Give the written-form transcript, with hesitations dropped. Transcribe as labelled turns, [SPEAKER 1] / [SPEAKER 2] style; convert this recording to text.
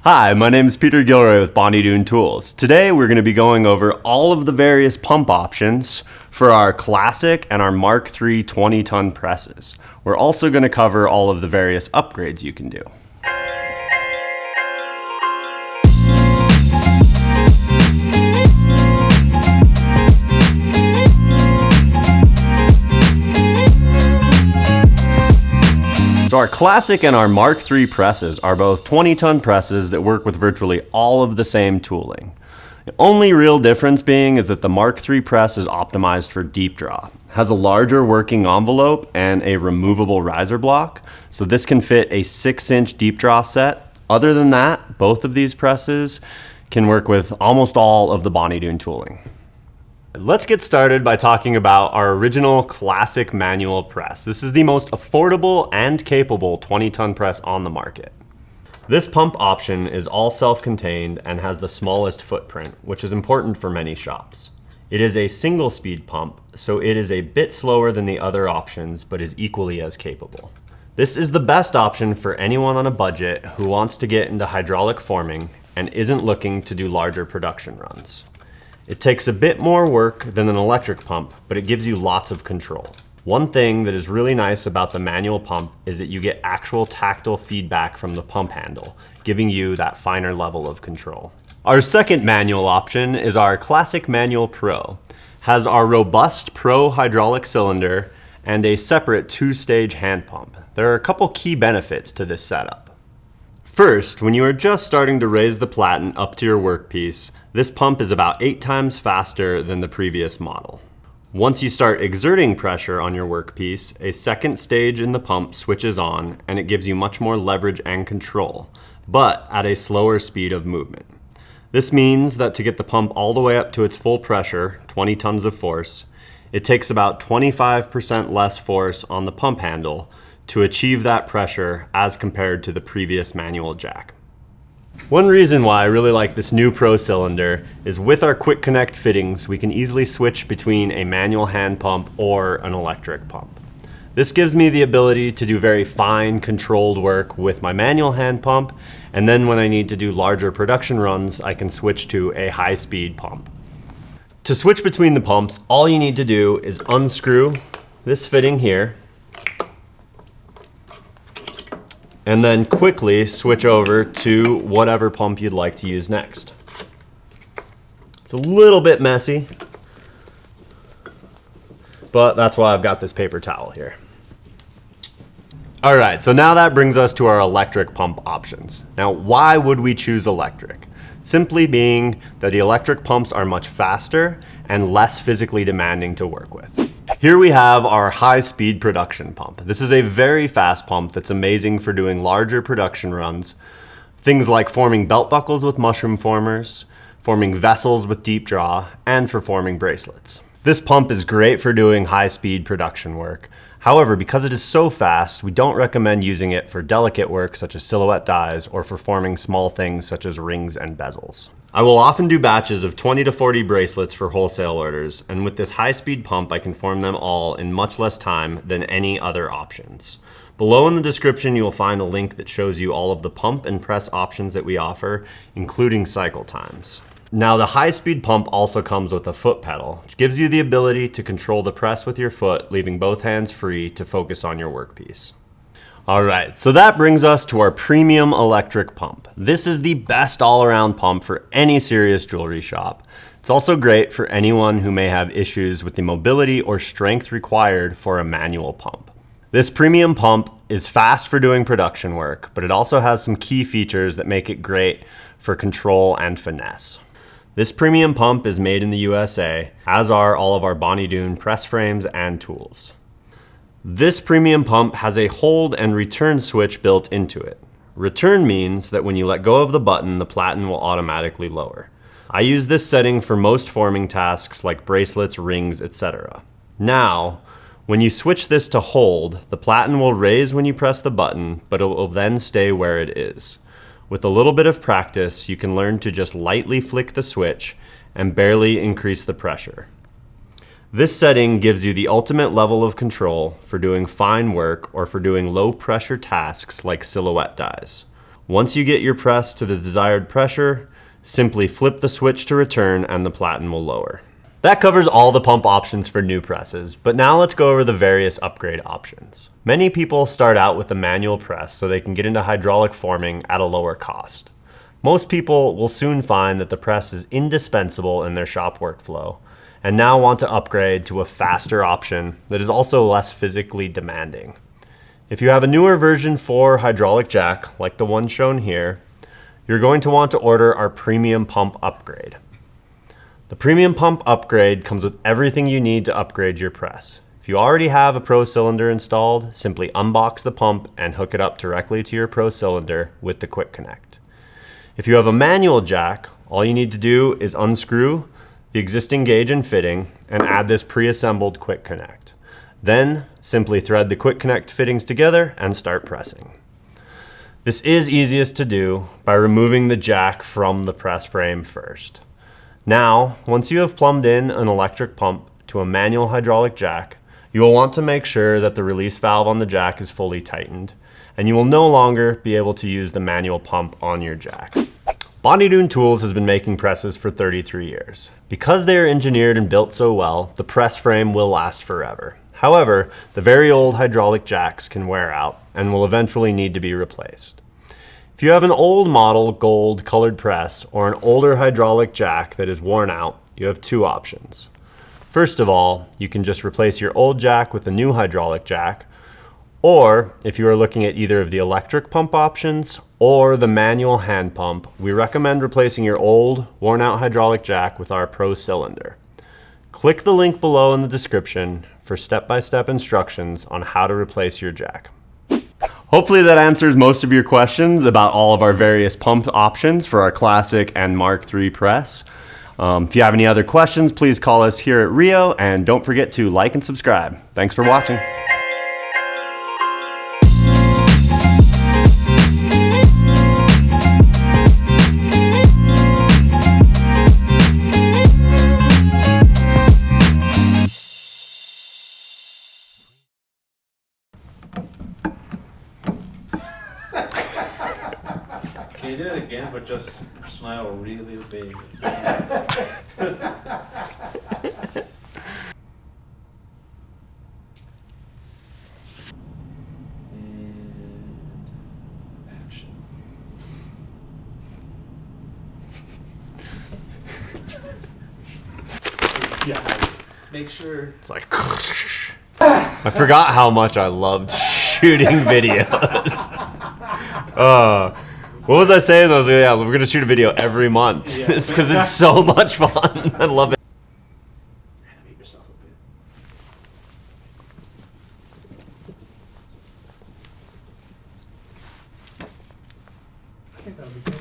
[SPEAKER 1] Hi, my name is Peter Gilroy with Bonny Doon Tools. Today we're going to be going over all of the various pump options for our Classic and our Mark III 20-ton presses. We're also going to cover all of the various upgrades you can do. So our Classic and our Mark III presses are both 20-ton presses that work with virtually all of the same tooling. The only real difference being is that the Mark III press is optimized for deep draw. It has a larger working envelope and a removable riser block, so this can fit a 6-inch deep draw set. Other than that, both of these presses can work with almost all of the Bonny Doon tooling. Let's get started by talking about our original Classic manual press. This is the most affordable and capable 20-ton press on the market. This pump option is all self-contained and has the smallest footprint, which is important for many shops. It is a single-speed pump, so it is a bit slower than the other options, but is equally as capable. This is the best option for anyone on a budget who wants to get into hydraulic forming and isn't looking to do larger production runs. It takes a bit more work than an electric pump, but it gives you lots of control. One thing that is really nice about the manual pump is that you get actual tactile feedback from the pump handle, giving you that finer level of control. Our second manual option is our Classic Manual Pro. It has our robust Pro hydraulic cylinder and a separate 2-stage hand pump. There are a couple key benefits to this setup. First, when you are just starting to raise the platen up to your workpiece, this pump is about 8 times faster than the previous model. Once you start exerting pressure on your workpiece, a second stage in the pump switches on and it gives you much more leverage and control, but at a slower speed of movement. This means that to get the pump all the way up to its full pressure, 20 tons of force, it takes about 25% less force on the pump handle to achieve that pressure as compared to the previous manual jack. One reason why I really like this new Pro cylinder is with our quick connect fittings, we can easily switch between a manual hand pump or an electric pump. This gives me the ability to do very fine controlled work with my manual hand pump, and then when I need to do larger production runs, I can switch to a high-speed pump. To switch between the pumps, all you need to do is unscrew this fitting here, and then quickly switch over to whatever pump you'd like to use next. It's a little bit messy, but that's why I've got this paper towel here. All right, so now that brings us to our electric pump options. Now, why would we choose electric? Simply being that the electric pumps are much faster and less physically demanding to work with. Here we have our high-speed production pump. This is a very fast pump that's amazing for doing larger production runs. Things like forming belt buckles with mushroom formers, forming vessels with deep draw, and for forming bracelets. This pump is great for doing high-speed production work. However, because it is so fast, we don't recommend using it for delicate work such as silhouette dies or for forming small things such as rings and bezels. I will often do batches of 20 to 40 bracelets for wholesale orders, and with this high-speed pump I can form them all in much less time than any other options. Below in the description you will find a link that shows you all of the pump and press options that we offer, including cycle times. Now, the high-speed pump also comes with a foot pedal, which gives you the ability to control the press with your foot, leaving both hands free to focus on your workpiece. All right, so that brings us to our premium electric pump. This is the best all-around pump for any serious jewelry shop. It's also great for anyone who may have issues with the mobility or strength required for a manual pump. This premium pump is fast for doing production work, but it also has some key features that make it great for control and finesse. This premium pump is made in the USA, as are all of our Bonny Doon press frames and tools. This premium pump has a hold and return switch built into it. Return means that when you let go of the button, the platen will automatically lower. I use this setting for most forming tasks like bracelets, rings, etc. Now, when you switch this to hold, the platen will raise when you press the button, but it will then stay where it is. With a little bit of practice, you can learn to just lightly flick the switch and barely increase the pressure. This setting gives you the ultimate level of control for doing fine work or for doing low pressure tasks like silhouette dies. Once you get your press to the desired pressure, simply flip the switch to return and the platen will lower. That covers all the pump options for new presses, but now let's go over the various upgrade options. Many people start out with a manual press so they can get into hydraulic forming at a lower cost. Most people will soon find that the press is indispensable in their shop workflow, and now want to upgrade to a faster option that is also less physically demanding. If you have a newer version 4 hydraulic jack, like the one shown here, you're going to want to order our premium pump upgrade. The premium pump upgrade comes with everything you need to upgrade your press. If you already have a Pro cylinder installed, simply unbox the pump and hook it up directly to your Pro cylinder with the Quick Connect. If you have a manual jack, all you need to do is unscrew the existing gauge and fitting and add this pre-assembled Quick Connect. Then simply thread the Quick Connect fittings together and start pressing. This is easiest to do by removing the jack from the press frame first. Now, once you have plumbed in an electric pump to a manual hydraulic jack, you will want to make sure that the release valve on the jack is fully tightened, and you will no longer be able to use the manual pump on your jack. Bonny Doon Tools has been making presses for 33 years. Because they are engineered and built so well, the press frame will last forever. However, the very old hydraulic jacks can wear out and will eventually need to be replaced. If you have an old model gold colored press or an older hydraulic jack that is worn out, you have two options. First of all, you can just replace your old jack with a new hydraulic jack, or if you are looking at either of the electric pump options or the manual hand pump, we recommend replacing your old, worn out hydraulic jack with our Pro cylinder. Click the link below in the description for step-by-step instructions on how to replace your jack. Hopefully that answers most of your questions about all of our various pump options for our Classic and Mark III press. If you have any other questions, please call us here at Rio, and don't forget to like and subscribe. Thanks for watching.
[SPEAKER 2] Can you do it again, but just smile really big? And action. Yeah. Make sure.
[SPEAKER 1] It's like, I forgot how much I loved shooting videos. What was I saying? I was like, yeah, we're gonna shoot a video every month.
[SPEAKER 2] Yeah.
[SPEAKER 1] It's because it's so much fun. I love it.
[SPEAKER 2] Animate yourself a bit. I think that'll be good.